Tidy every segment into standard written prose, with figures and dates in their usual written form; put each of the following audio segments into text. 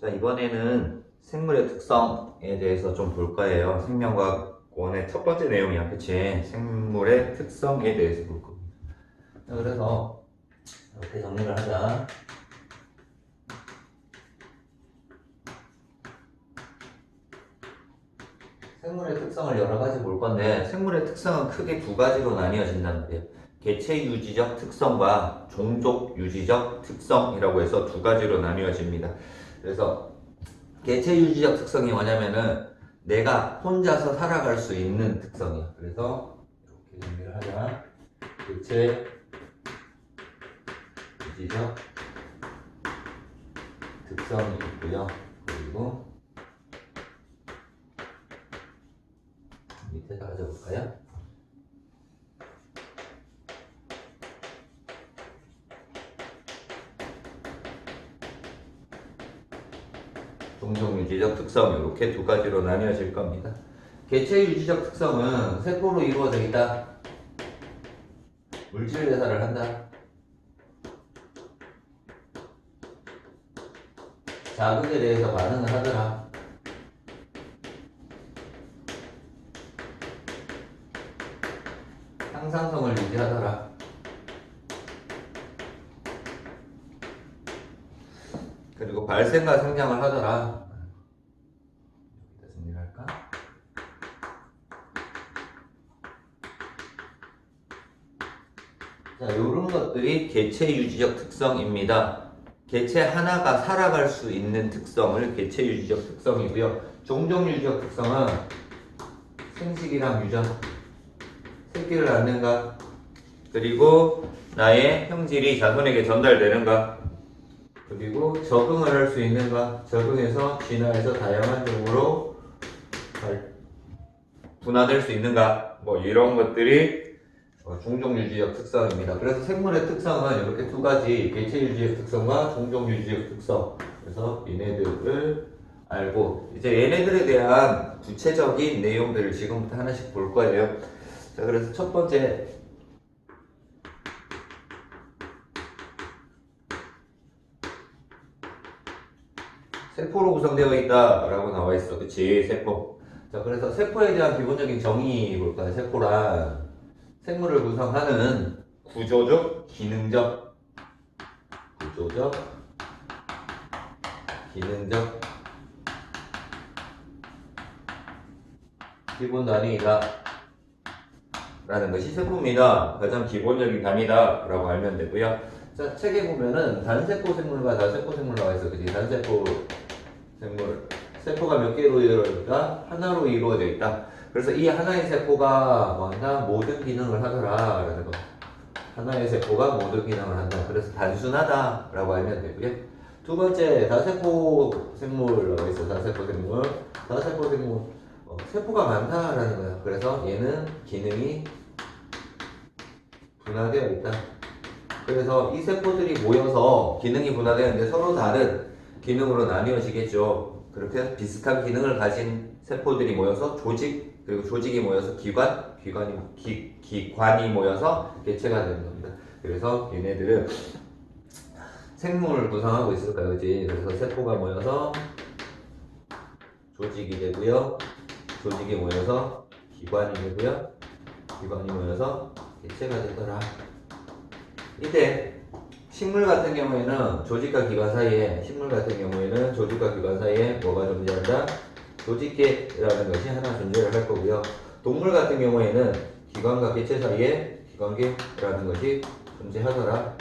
자, 이번에는 생물의 특성에 대해서 좀 볼 거예요. 생명과학원의 첫 번째 내용이야, 그치? 생물의 특성에 대해서 볼 겁니다. 자, 그래서 이렇게 정리를 하자. 생물의 특성을 여러 가지 볼 건데, 생물의 특성은 크게 두 가지로 나뉘어진단 말이에요. 개체 유지적 특성과 종족 유지적 특성이라고 해서 두 가지로 나뉘어집니다. 그래서 개체 유지적 특성이 뭐냐면은 내가 혼자서 살아갈 수 있는 특성이야. 그래서 이렇게 정리를 하자. 개체 유지적 특성이 있고요. 그리고 밑에다 가져볼까요? 종족 유지적 특성, 이렇게 두 가지로 나뉘어질 겁니다. 개체 유지적 특성은 세포로 이루어져 있다. 물질 대사를 한다. 자극에 대해서 반응을 하더라. 항상성을 유지하더라. 그리고 발생과 성장을 하더라. 여기다 정리를 할까? 자, 이런 것들이 개체 유지적 특성입니다. 개체 하나가 살아갈 수 있는 특성을 개체 유지적 특성이고요. 종족 유지적 특성은 생식이랑 유전, 새끼를 낳는가, 그리고 나의 형질이 자손에게 전달되는가, 그리고 적응을 할 수 있는가, 적응해서 진화해서 다양한 종으로 분화될 수 있는가, 뭐 이런 것들이 종족 유지적 특성입니다. 그래서 생물의 특성은 이렇게 두 가지, 개체 유지적 특성과 종족 유지적 특성. 그래서 얘네들을 알고 이제 얘네들에 대한 구체적인 내용들을 지금부터 하나씩 볼 거예요. 자, 그래서 첫 번째, 세포로 구성되어 있다라고 나와 있어. 그치? 세포. 자, 그래서 세포에 대한 기본적인 정의 볼까요? 세포란 생물을 구성하는 구조적, 기능적, 기본 단위이다 라는 것이 세포입니다. 가장 기본적인 단위다 라고 알면 되고요. 자, 책에 보면은 단세포 생물과 다세포 생물 나와 있어. 그치? 단세포 생물, 세포가 몇 개로 이루어질까? 하나로 이루어져 있다. 그래서 이 하나의 세포가 뭐한다? 모든 기능을 하더라 라는 거. 하나의 세포가 모든 기능을 한다. 그래서 단순하다 라고 알면 되고요. 두 번째, 다세포 생물라고 있어. 다세포 생물. 다세포 생물. 세포가 많다라는 거야. 그래서 얘는 기능이 분화되어 있다. 그래서 이 세포들이 모여서 기능이 분화되는데 서로 다른 기능으로 나뉘어지겠죠. 그렇게 비슷한 기능을 가진 세포들이 모여서 조직, 그리고 조직이 모여서 기관이 모여서 개체가 되는 겁니다. 그래서 얘네들은 생물을 구성하고 있을까요? 그지? 그래서 세포가 모여서 조직이 되고요. 조직이 모여서 기관이 되고요. 기관이 모여서 개체가 되더라. 이때 식물 같은 경우에는 조직과 기관 사이에, 조직과 기관 사이에 뭐가 존재한다? 조직계라는 것이 하나 존재를 할 거고요. 동물 같은 경우에는 기관과 개체 사이에 기관계라는 것이 존재하더라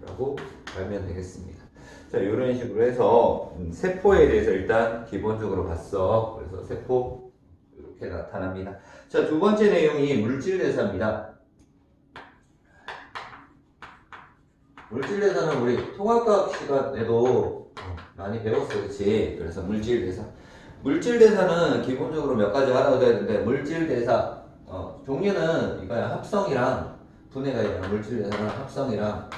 라고 알면 되겠습니다. 자, 이런 식으로 해서 세포에 대해서 일단 기본적으로 봤어. 그래서 세포 이렇게 나타납니다. 자, 두 번째 내용이 물질 대사입니다. 물질 대사는 우리 통합과학 시간에도 많이 배웠어, 그렇지? 그래서 물질 대사. 물질 대사는 기본적으로 몇 가지 알아야 되는데, 물질 대사 종류는 이거야. 합성이랑 분해가 있는 물질 대사는 합성이랑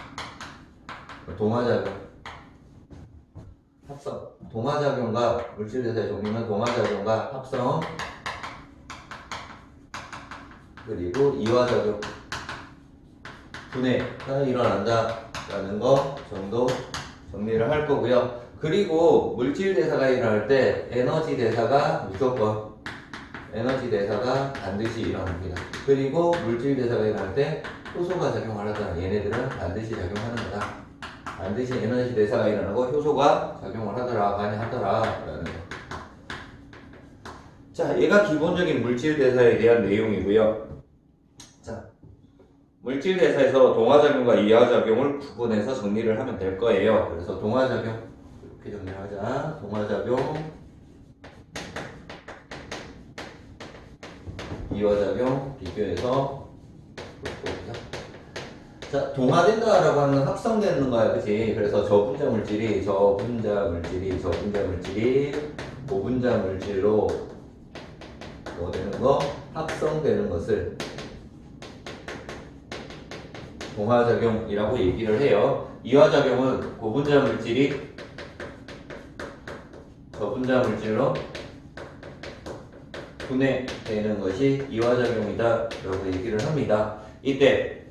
동화작용. 동화작용과 물질 대사의 종류는 동화작용과 합성, 그리고 이화작용, 분해가 일어난다라는 거 정도 정리를 할 거고요. 그리고 물질 대사가 일어날 때 에너지 대사가 무조건 에너지 대사가 반드시 일어납니다. 그리고 물질 대사가 일어날 때 효소가 작용을 하더라. 얘네들은 반드시 작용하는 거다. 반드시 에너지 대사가 일어나고 효소가 작용을 하더라. 많이 하더라. 라는 거. 자, 얘가 기본적인 물질 대사에 대한 내용이고요. 자, 물질 대사에서 동화작용과 이하작용을 구분해서 정리를 하면 될 거예요. 그래서 동화작용 이렇게 정리하자. 동화작용, 이하작용 비교해서 보자. 자, 동화된다라고 하는 건 합성되는 거야, 그치? 그래서 저분자 물질이 고분자 물질로 뭐 되는 거? 합성되는 것을 동화작용이라고 얘기를 해요. 이화작용은 고분자 물질이 저분자 물질로 분해되는 것이 이화작용이다 라고 얘기를 합니다. 이때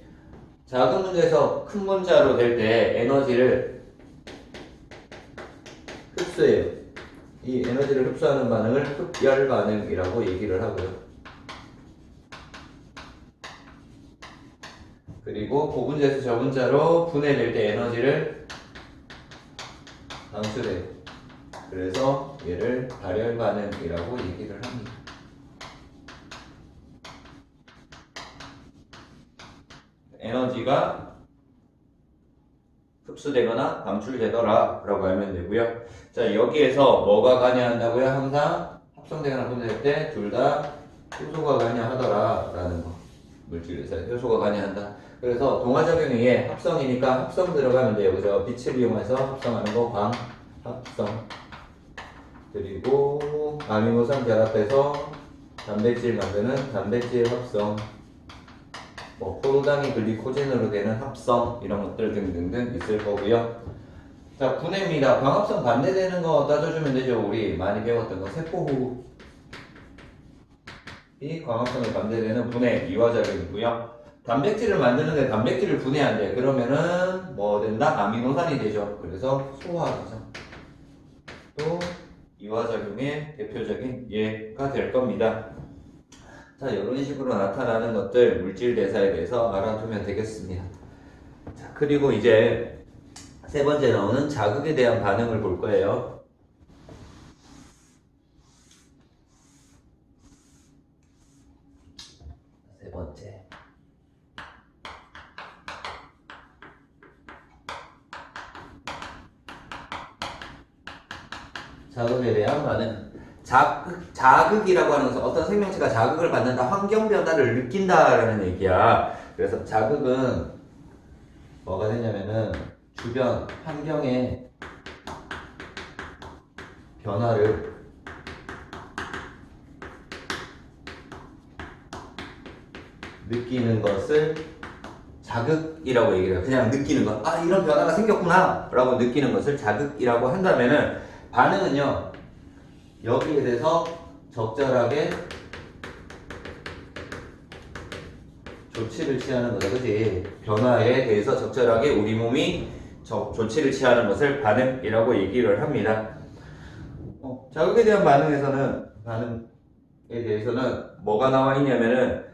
작은 문제에서 큰 문자로 될 때 에너지를 흡수해요. 이 에너지를 흡수하는 반응을 흡열 반응이라고 얘기를 하고요. 그리고 고분자에서 저분자로 분해될 때 에너지를 방출해요. 그래서 얘를 발열 반응이라고 얘기를 합니다. 에너지가 흡수되거나 방출되더라 라고 알면 되고요. 자, 여기에서 뭐가 관여한다고요? 항상 합성되거나 분해될 때 둘 다 효소가 관여하더라 라는 거. 물질에서 효소가 관여한다. 그래서 동화작용에 합성이니까 합성 들어가면 돼요. 그죠? 빛을 이용해서 합성하는 거 광합성. 그리고 아미노산 결합해서 단백질 만드는 단백질 합성. 뭐 포도당이 글리코젠으로 되는 합성 이런 것들 등등등 있을 거고요. 자, 분해입니다. 광합성 반대되는 거 따져주면 되죠. 우리 많이 배웠던 거 세포호흡. 이 광합성에 반대되는 분해 이화작용이고요. 단백질을 만드는데 단백질을 분해한대. 그러면은 뭐 된다? 아미노산이 되죠. 그래서 소화하죠. 또 이화작용의 대표적인 예가 될 겁니다. 자, 이런 식으로 나타나는 것들 물질 대사에 대해서 알아두면 되겠습니다. 자, 그리고 이제 세 번째 나오는 자극에 대한 반응을 볼 거예요. 세 번째. 자극에 대한 반응. 자극이라고 하는 것은 어떤 생명체가 자극을 받는다, 환경 변화를 느낀다라는 얘기야. 그래서 자극은 뭐가 되냐면은 주변 환경의 변화를 느끼는 것을 자극이라고 얘기를 해요. 그냥 느끼는 것. 아, 이런 변화가 생겼구나 라고 느끼는 것을 자극이라고 한다면은 반응은요, 여기에 대해서 적절하게 조치를 취하는 거죠. 그치? 변화에 대해서 적절하게 우리 몸이 조치를 취하는 것을 반응이라고 얘기를 합니다. 자극에 대한 반응에 대해서는 뭐가 나와 있냐면은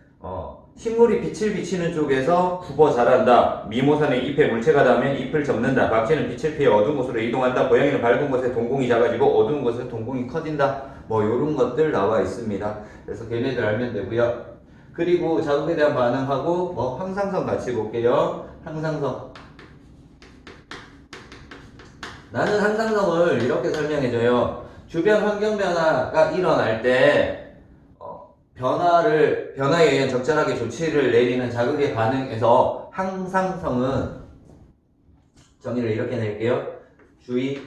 식물이 빛을 비치는 쪽에서 굽어 자란다. 미모산의 잎에 물체가 닿으면 잎을 접는다. 박쥐는 빛을 피해 어두운 곳으로 이동한다. 고양이는 밝은 곳에 동공이 작아지고 어두운 곳에 동공이 커진다. 뭐 요런 것들 나와 있습니다. 그래서 걔네들 알면 되고요. 그리고 자극에 대한 반응하고 뭐 항상성 같이 볼게요. 항상성. 나는 항상성을 이렇게 설명해줘요. 주변 환경 변화가 일어날 때 변화에 의한 적절하게 조치를 내리는 자극의 반응에서 항상성은 정의를 이렇게 낼게요. 주의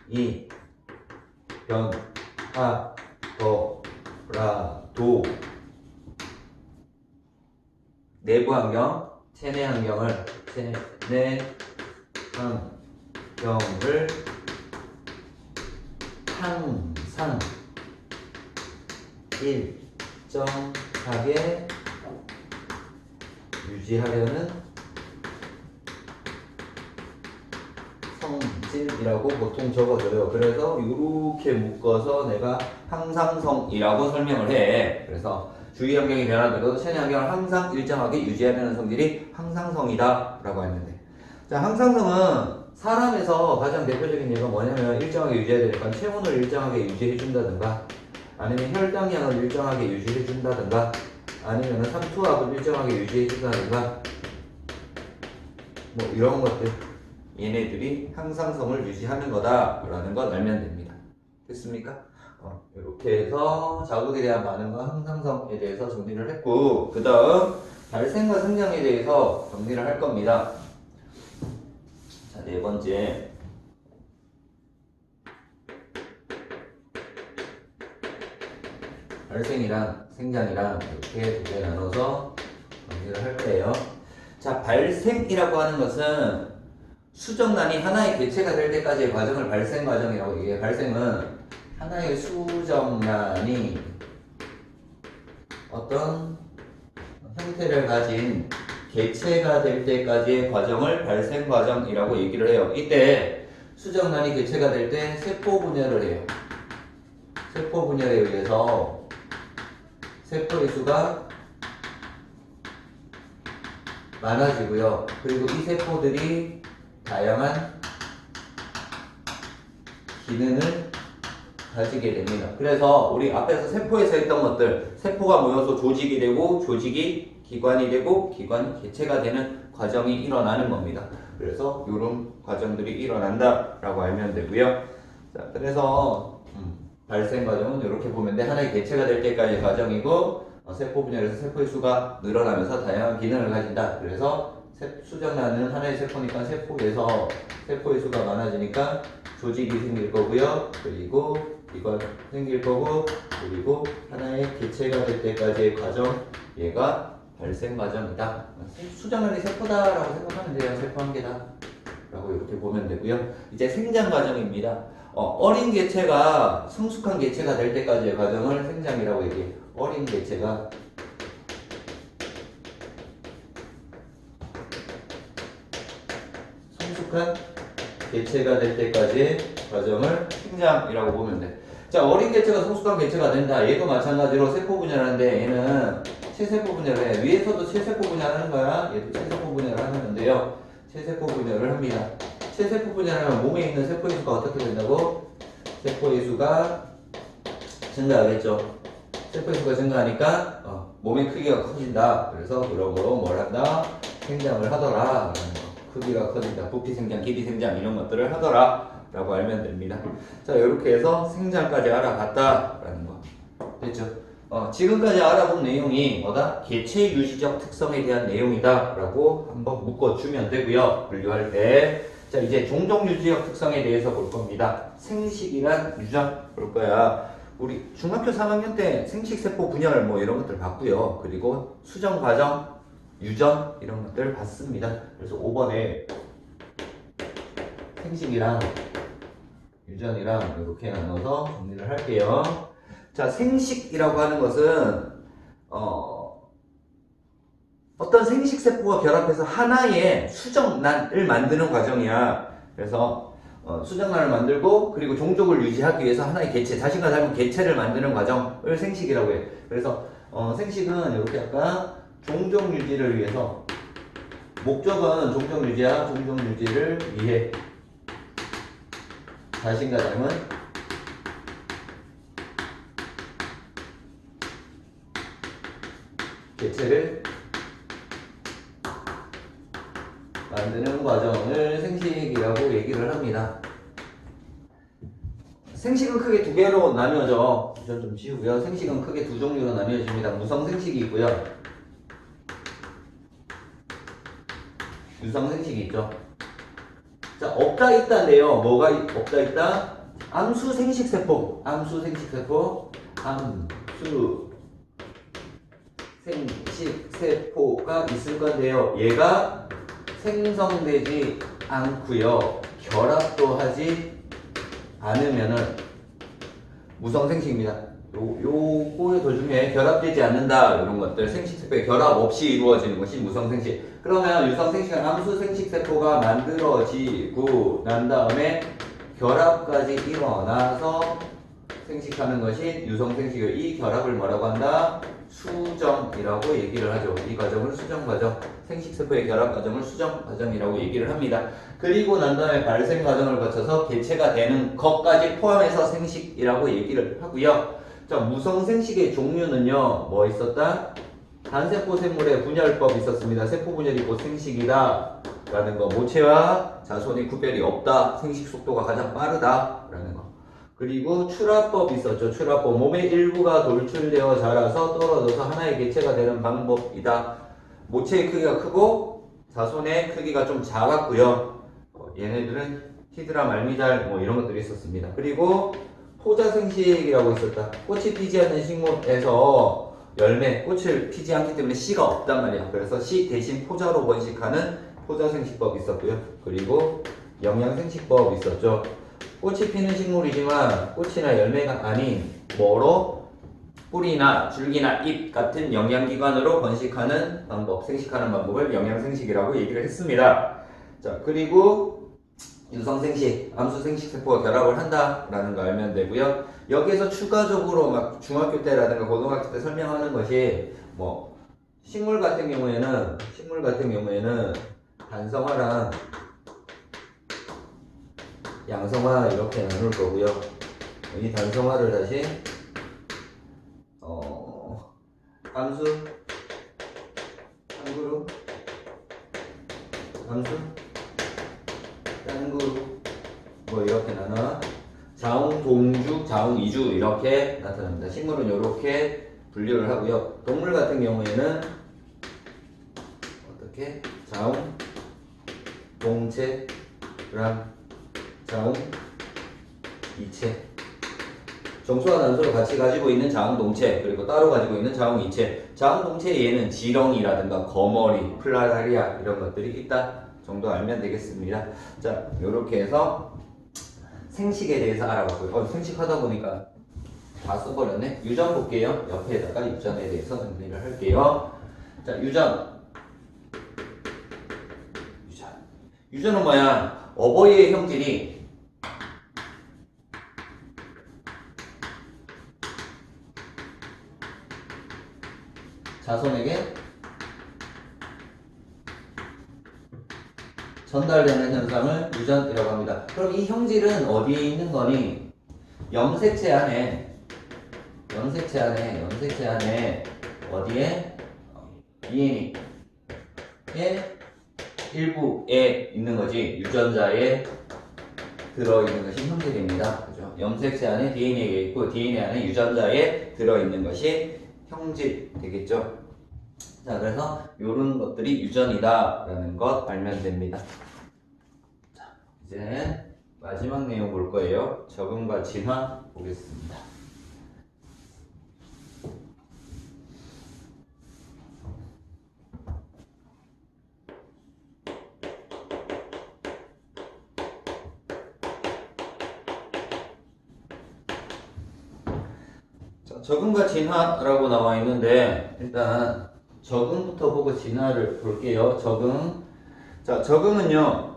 환경이 변하더라도 내부 환경, 체내 환경을 항상 일정하게 유지하려는 실질이라고 보통 적어줘요. 그래서 이렇게 묶어서 내가 항상성이라고 설명을 해. 그래서 주위 환경이 변화되고 체내 환경을 항상 일정하게 유지해야 되는 성질이 항상성이다 라고 하면 돼. 자, 항상성은 사람에서 가장 대표적인 예가 뭐냐면 일정하게 유지해야 되니까 체온을 일정하게 유지해 준다든가 아니면 혈당량을 일정하게 유지해 준다든가 아니면 삼투압을 일정하게 유지해 준다든가 뭐 이런 것들 얘네들이 항상성을 유지하는 거다라는 걸 알면 됩니다. 됐습니까? 이렇게 해서 자극에 대한 반응과 항상성에 대해서 정리를 했고 그 다음 발생과 성장에 대해서 정리를 할 겁니다. 자, 네 번째 발생이랑 생장이랑 이렇게 두 개 나눠서 정리를 할 거예요. 자, 발생이라고 하는 것은 수정란이 하나의 개체가 될 때까지의 과정을 발생 과정이라고 얘기해요. 발생은 하나의 수정란이 어떤 형태를 가진 개체가 될 때까지의 과정을 발생 과정이라고 얘기를 해요. 이때 수정란이 개체가 될 때 세포 분열을 해요. 세포 분열에 의해서 세포의 수가 많아지고요. 그리고 이 세포들이 다양한 기능을 가지게 됩니다. 그래서 우리 앞에서 세포에서 했던 것들, 세포가 모여서 조직이 되고 조직이 기관이 되고 기관이 개체가 되는 과정이 일어나는 겁니다. 그래서 이런 과정들이 일어난다라고 알면 되고요. 자, 그래서 발생 과정은 이렇게 보면 돼. 하나의 개체가 될 때까지의 과정이고 세포 분열에서 세포의 수가 늘어나면서 다양한 기능을 가진다. 그래서 수정란은 하나의 세포니까 세포에서 세포의 수가 많아지니까 조직이 생길 거고요. 그리고 이건 생길 거고 그리고 하나의 개체가 될 때까지의 과정 얘가 발생 과정이다. 수정란이 세포다라고 생각하면 돼요. 세포 한 개다 라고 이렇게 보면 되고요. 이제 생장 과정입니다. 어린 개체가 성숙한 개체가 될 때까지의 과정을 생장이라고 얘기해요. 어린 개체가 성숙한 개체가 될 때까지의 과정을 생장이라고 보면 돼. 자, 어린 개체가 성숙한 개체가 된다. 얘도 마찬가지로 세포 분열하는데 얘는 체세포 분열을 해. 위에서도 체세포 분열하는 거야. 얘도 체세포 분열을 하는데요. 체세포 분열을 합니다. 체세포 분열하면 몸에 있는 세포의 수가 어떻게 된다고? 세포의 수가 증가하겠죠. 세포의 수가 증가하니까 몸의 크기가 커진다. 그래서 그러므로 뭘 한다? 생장을 하더라. 크기가 커진다. 부피 생장, 길이 생장 이런 것들을 하더라. 라고 알면 됩니다. 자, 이렇게 해서 생장까지 알아봤다라는 거. 됐죠? 지금까지 알아본 내용이 뭐다? 개체 유지적 특성에 대한 내용이다. 라고 한번 묶어주면 되고요. 분류할 때. 자, 이제 종족 유지적 특성에 대해서 볼 겁니다. 생식이란 유전 볼 거야. 우리 중학교 3학년 때 생식세포 분열 뭐 이런 것들 봤고요. 그리고 수정 과정, 유전 이런 것들 봤습니다. 그래서 5번에 생식이랑 유전이랑 이렇게 나눠서 정리를 할게요. 자, 생식이라고 하는 것은 어떤 생식세포가 결합해서 하나의 수정란을 만드는 과정이야. 그래서 수정란을 만들고 그리고 종족을 유지하기 위해서 하나의 개체, 자신과 닮은 개체를 만드는 과정을 생식이라고 해. 그래서 생식은 이렇게 아까 종족 유지를 위해서 목적은 종족 유지야. 종족 유지를 위해 자신과 닮은 개체를 만드는 과정을 생식이라고 얘기를 합니다. 생식은 크게 두 개로 나뉘어져. 주전 좀 지우고요. 생식은 크게 두 종류로 나뉘어집니다. 무성생식이 있고요. 유성생식이 있죠. 자, 없다 있다인데요. 뭐가 없다 있다? 암수생식세포. 암수생식세포. 암수생식세포가 있을 건데요. 얘가 생성되지 않고요. 결합도 하지 않으면은 무성생식입니다. 요거 도중에 결합되지 않는다 이런 것들 생식세포의 결합 없이 이루어지는 것이 무성생식. 그러면 유성생식은 암수생식세포가 만들어지고 난 다음에 결합까지 일어나서 생식하는 것이 유성생식이에요. 이 결합을 뭐라고 한다? 수정이라고 얘기를 하죠. 이 과정을 수정 과정, 생식세포의 결합 과정을 수정 과정이라고 얘기를 합니다. 그리고 난 다음에 발생 과정을 거쳐서 개체가 되는 것까지 포함해서 생식이라고 얘기를 하고요. 자, 무성생식의 종류는요, 뭐 있었다? 단세포 생물의 분열법이 있었습니다. 세포 분열이 곧 생식이다 라는 거. 모체와 자손이 구별이 없다. 생식 속도가 가장 빠르다 라는 거. 그리고 출하법이 있었죠. 출하법. 몸의 일부가 돌출되어 자라서 떨어져서 하나의 개체가 되는 방법이다. 모체의 크기가 크고 자손의 크기가 좀 작았고요. 얘네들은 히드라, 말미잘 뭐 이런 것들이 있었습니다. 그리고 포자생식이라고 있었다. 꽃이 피지 않는 식물에서 열매, 꽃을 피지 않기 때문에 씨가 없단 말이야. 그래서 씨 대신 포자로 번식하는 포자생식법이 있었고요. 그리고 영양생식법이 있었죠. 꽃이 피는 식물이지만 꽃이나 열매가 아닌 뭐로 뿌리나 줄기나 잎 같은 영양기관으로 번식하는 방법, 생식하는 방법을 영양생식이라고 얘기를 했습니다. 자, 그리고 유성생식, 암수생식세포가 결합을 한다라는 거 알면 되고요. 여기에서 추가적으로 막 중학교 때라든가 고등학교 때 설명하는 것이 뭐 식물 같은 경우에는 단성화랑 양성화 이렇게 나눌 거고요. 이 단성화를 다시 함수, 한 그룹, 함수, 딴 그룹 뭐 이렇게 나눠 자웅, 동주, 자웅, 이주 이렇게 나타납니다. 식물은 이렇게 분류를 하고요. 동물 같은 경우에는 어떻게 자웅, 동체, 자웅, 이체. 정수와 단수를 같이 가지고 있는 자웅동체, 그리고 따로 가지고 있는 자웅이체. 자웅동체에 얘는 지렁이라든가 거머리, 플라다리아 이런 것들이 있다 정도 알면 되겠습니다. 자, 이렇게 해서 생식에 대해서 알아봤고요. 생식하다 보니까 다 써버렸네. 유전 볼게요. 옆에다가 유전에 대해서 정리를 할게요. 자, 유전은 뭐야? 어버이의 형질이 자손에게 전달되는 현상을 유전이라고 합니다. 그럼 이 형질은 어디에 있는 거니? 염색체 안에 어디에? DNA의 일부에 있는 거지. 유전자에 들어있는 것이 형질입니다. 그죠? 염색체 안에 DNA가 있고 DNA 안에 유전자에 들어있는 것이 형질 되겠죠. 자, 그래서 이런 것들이 유전이다라는 것 알면 됩니다. 자, 이제 마지막 내용 볼 거예요. 적응과 진화 보겠습니다. 자, 적응과 진화라고 나와 있는데 일단 적응부터 보고 진화를 볼게요. 적응. 자, 적응은요.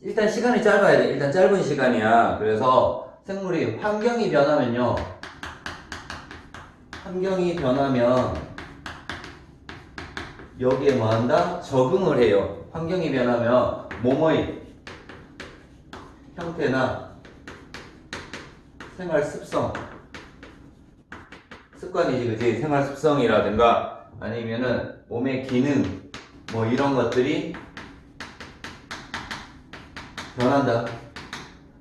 일단 시간이 짧아야 돼. 일단 짧은 시간이야. 그래서 생물이 환경이 변하면 여기에 뭐 한다? 적응을 해요. 환경이 변하면 몸의 형태나 생활 습성, 습관이지, 그지? 생활 습성이라든가 아니면은 몸의 기능 뭐 이런 것들이 변한다.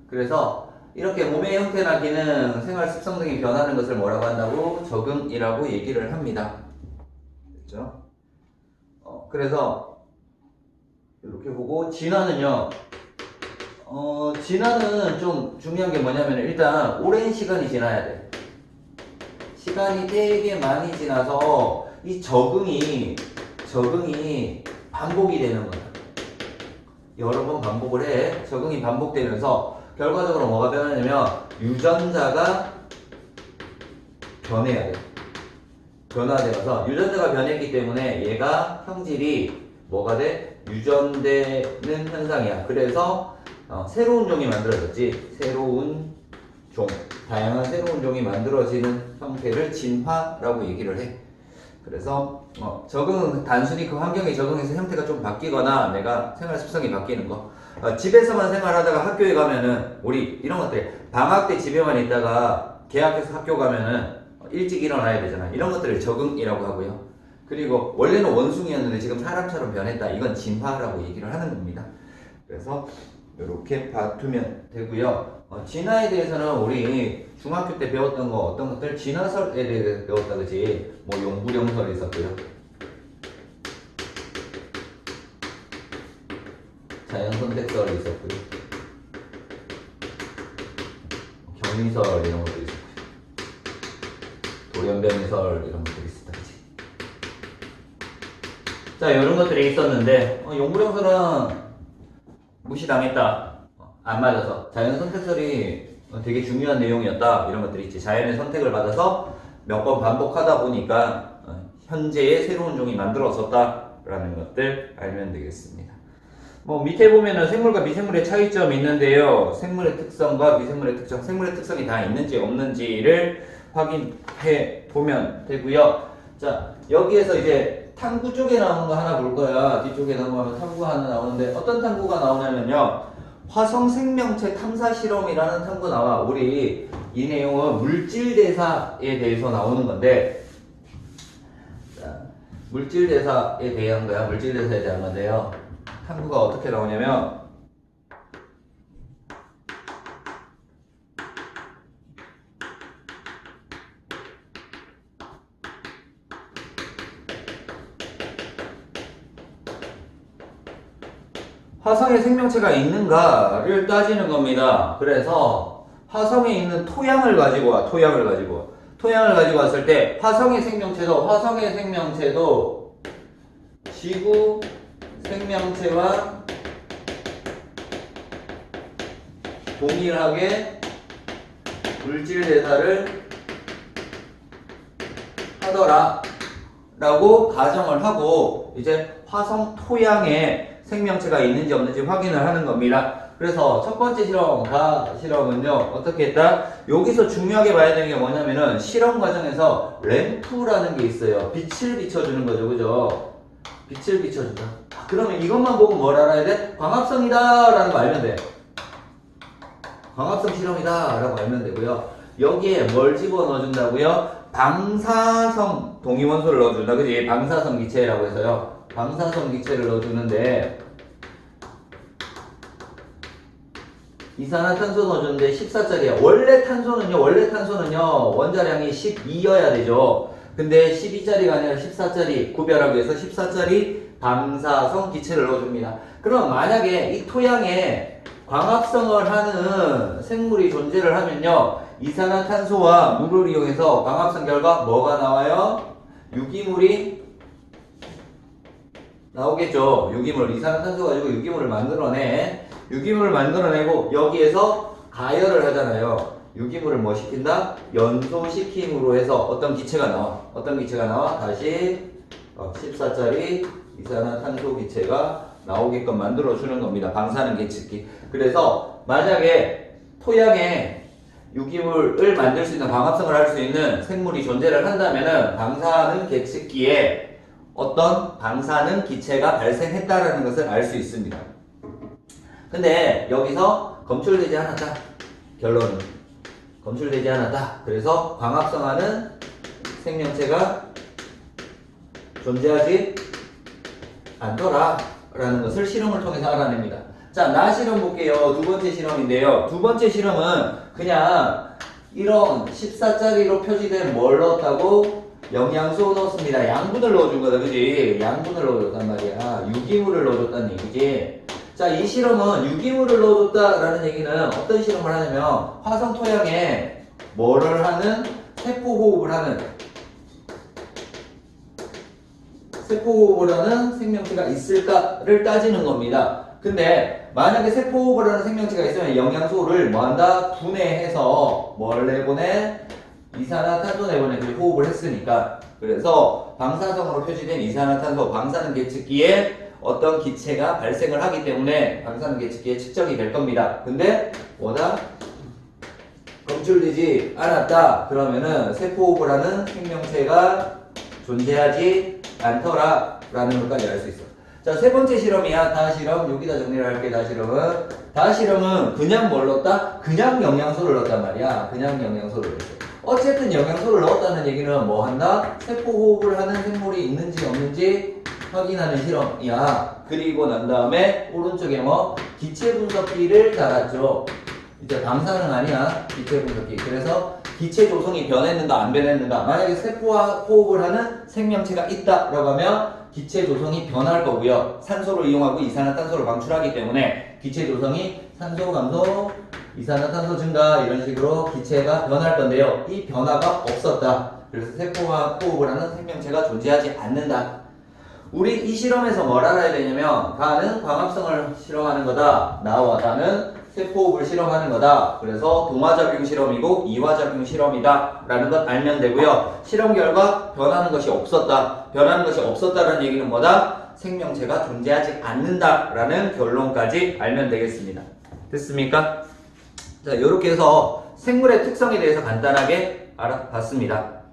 그래서 이렇게 몸의 형태나 기능, 생활 습성 등이 변하는 것을 뭐라고 한다고? 적응이라고 얘기를 합니다. 그렇죠? 그래서 이렇게 보고 진화는요. 진화는 좀 중요한 게 뭐냐면 일단 오랜 시간이 지나야 돼. 시간이 되게 많이 지나서 이 적응이 반복이 되는 거야. 여러 번 반복을 해. 적응이 반복되면서 결과적으로 뭐가 변하냐면 유전자가 변해야 돼. 변화되어서 유전자가 변했기 때문에 얘가 형질이 뭐가 돼? 유전되는 현상이야. 그래서 새로운 종이 만들어졌지. 새로운 종, 다양한 새로운 종이 만들어지는 형태를 진화라고 얘기를 해. 그래서 단순히 그 환경에 적응해서 형태가 좀 바뀌거나 내가 생활 습성이 바뀌는 거. 집에서만 생활하다가 학교에 가면은 우리 이런 것들 방학 때 집에만 있다가 개학해서 학교 가면은 일찍 일어나야 되잖아. 이런 것들을 적응이라고 하고요. 그리고 원래는 원숭이였는데 지금 사람처럼 변했다. 이건 진화라고 얘기를 하는 겁니다. 그래서 이렇게 봐두면 되고요. 진화에 대해서는 우리 중학교 때 배웠던 거 어떤 것들 진화설에 대해서 배웠다 그지? 뭐 용부령설이 있었고요. 자연선택설이 있었고요. 경위설 이런 것도 있었고요. 돌연변이설 이런 것들이 있었다 그지? 자, 이런 것들이 있었는데 용부령설은 무시당했다. 안 맞아서. 자연선택설이 되게 중요한 내용이었다. 이런 것들이 있지. 자연의 선택을 받아서 몇 번 반복하다 보니까 현재의 새로운 종이 만들어졌다라는 것들 알면 되겠습니다. 뭐 밑에 보면은 생물과 미생물의 차이점이 있는데요. 생물의 특성과 미생물의 특성, 생물의 특성이 다 있는지 없는지를 확인해 보면 되고요. 자, 여기에서 이제 탐구 쪽에 나오는 거 하나 볼 거야. 뒤쪽에 넘어가면 탐구 하나 나오는데 어떤 탐구가 나오냐면요. 화성 생명체 탐사 실험이라는 탐구 나와. 우리 이 내용은 물질 대사에 대해서 나오는 건데, 자, 물질 대사에 대한 거야. 물질 대사에 대한 건데요. 탐구가 어떻게 나오냐면, 화성에 생명체가 있는가를 따지는 겁니다. 그래서 화성에 있는 토양을 가지고 와. 토양을 가지고 왔을 때 화성의 생명체도 지구 생명체와 동일하게 물질 대사를 하더라 라고 가정을 하고 이제 화성 토양에 생명체가 있는지 없는지 확인을 하는 겁니다. 그래서 첫 번째 실험은요 어떻게 했다? 여기서 중요하게 봐야 되는 게 뭐냐면은 실험 과정에서 램프라는 게 있어요. 빛을 비춰주는 거죠, 그죠? 빛을 비춰준다. 그러면 이것만 보고 뭘 알아야 돼? 광합성이다 라는 거 알면 돼. 광합성 실험이다 라고 알면 되고요. 여기에 뭘 집어넣어 준다고요? 방사성 동위원소를 넣어준다. 그지? 방사성 기체라고 해서요. 방사성 기체를 넣어주는데 이산화탄소 넣어주는데 14짜리야. 원래 탄소는요 원자량이 12여야 되죠. 근데 12짜리가 아니라 14짜리 구별하기 위해서 14짜리 방사성 기체를 넣어줍니다. 그럼 만약에 이 토양에 광합성을 하는 생물이 존재를 하면요 이산화탄소와 물을 이용해서 광합성 결과 뭐가 나와요? 유기물이 나오겠죠. 유기물, 이산화탄소 가지고 유기물을 만들어내고 여기에서 가열을 하잖아요. 유기물을 뭐 시킨다? 연소시킴으로 해서 어떤 기체가 나와? 다시 14짜리 이산화탄소 기체가 나오게끔 만들어주는 겁니다. 방사능 계측기. 그래서 만약에 토양에 유기물을 만들 수 있는 광합성을 할 수 있는 생물이 존재를 한다면은 방사능 계측기에 어떤 방사능 기체가 발생했다라는 것을 알 수 있습니다. 근데 여기서 검출되지 않았다. 결론은 검출되지 않았다. 그래서 광합성하는 생명체가 존재하지 않더라 라는 것을 실험을 통해서 알아냅니다. 자, 나 실험 볼게요. 두 번째 실험인데요. 두 번째 실험은 그냥 이런 14짜리로 표시된 뭘 넣었다고? 영양소 넣었습니다. 양분을 넣어준 거다, 그지? 양분을 넣어줬단 말이야. 유기물을 넣어줬다는 얘기지. 자, 이 실험은 유기물을 넣어줬다라는 얘기는 어떤 실험을 하냐면 화성 토양에 뭐를 하는? 세포호흡을 하는 생명체가 있을까를 따지는 겁니다. 근데 만약에 세포호흡을 하는 생명체가 있으면 영양소를 뭐한다? 분해해서 뭘 내보내? 이산화탄소 내보내기를 호흡을 했으니까. 그래서 방사성으로 표시된 이산화탄소, 방사능 계측기에 어떤 기체가 발생을 하기 때문에 방사능 계측기에 측정이 될 겁니다. 근데 뭐다? 검출되지 않았다. 그러면은 세포호흡을 하는 생명체가 존재하지 않더라 라는 것까지 알 수 있어. 자, 세 번째 실험이야. 다실험. 여기다 정리를 할게. 다실험은. 다실험은 그냥 뭘 넣었다? 그냥 영양소를 넣었단 말이야. 그냥 영양소를 넣었어. 어쨌든 영양소를 넣었다는 얘기는 뭐 한다? 세포호흡을 하는 생물이 있는지 없는지 확인하는 실험이야. 그리고 난 다음에 오른쪽에 뭐 기체 분석기를 달았죠. 이제 방사능 아니야. 기체 분석기. 그래서 기체 조성이 변했는가 안 변했는가. 만약에 세포와 호흡을 하는 생명체가 있다라고 하면 기체 조성이 변할 거고요. 산소를 이용하고 이산화탄소를 방출하기 때문에 기체 조성이 산소 감소, 이산화탄소 증가 이런 식으로 기체가 변할 건데요. 이 변화가 없었다. 그래서 세포와 호흡을 하는 생명체가 존재하지 않는다. 우리 이 실험에서 뭘 알아야 되냐면 다는 광합성을 실험하는 거다. 나와 다는 세포호흡을 실험하는 거다. 그래서 동화작용 실험이고 이화작용 실험이다 라는 것 알면 되고요. 실험 결과 변하는 것이 없었다. 변하는 것이 없었다는 얘기는 뭐다? 생명체가 존재하지 않는다 라는 결론까지 알면 되겠습니다. 됐습니까? 자, 이렇게 해서 생물의 특성에 대해서 간단하게 알아봤습니다.